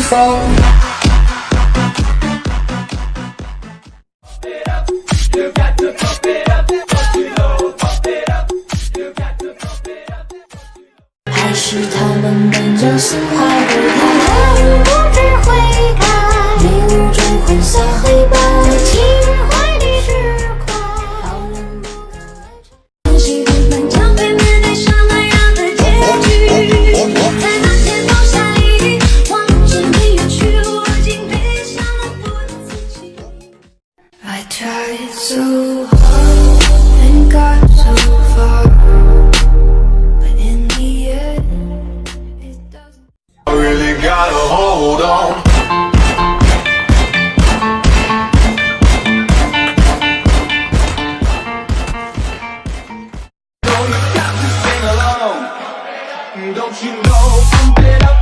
fall. You got to pump it up, don't you know? Pump it up, you got to pump it up. 还是他们本就心怀不开，不知悔改，迷雾中挥洒黑白，情怀的石块，好人不可来拆。温习不分将会面对什么样的结局？在那天放下离，往事已远去，我竟悲伤了我自己。I tried so hard and got so far, but in the end, it doesn't. I really gotta hold on. No, you got to sing along. Don't you know? Pump it up.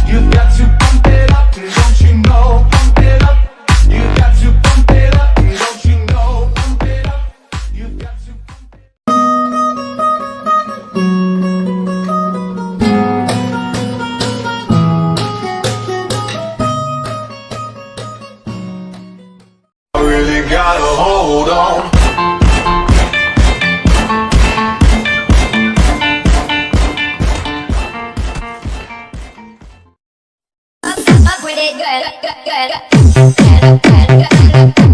You got to pump it up. Don't you know? Pump it up. You got to pump it up. Don't you know? Pump it up. You got to pump it up. I really gotta hold on. Up with it, good, good, good, good, good, good, good, good.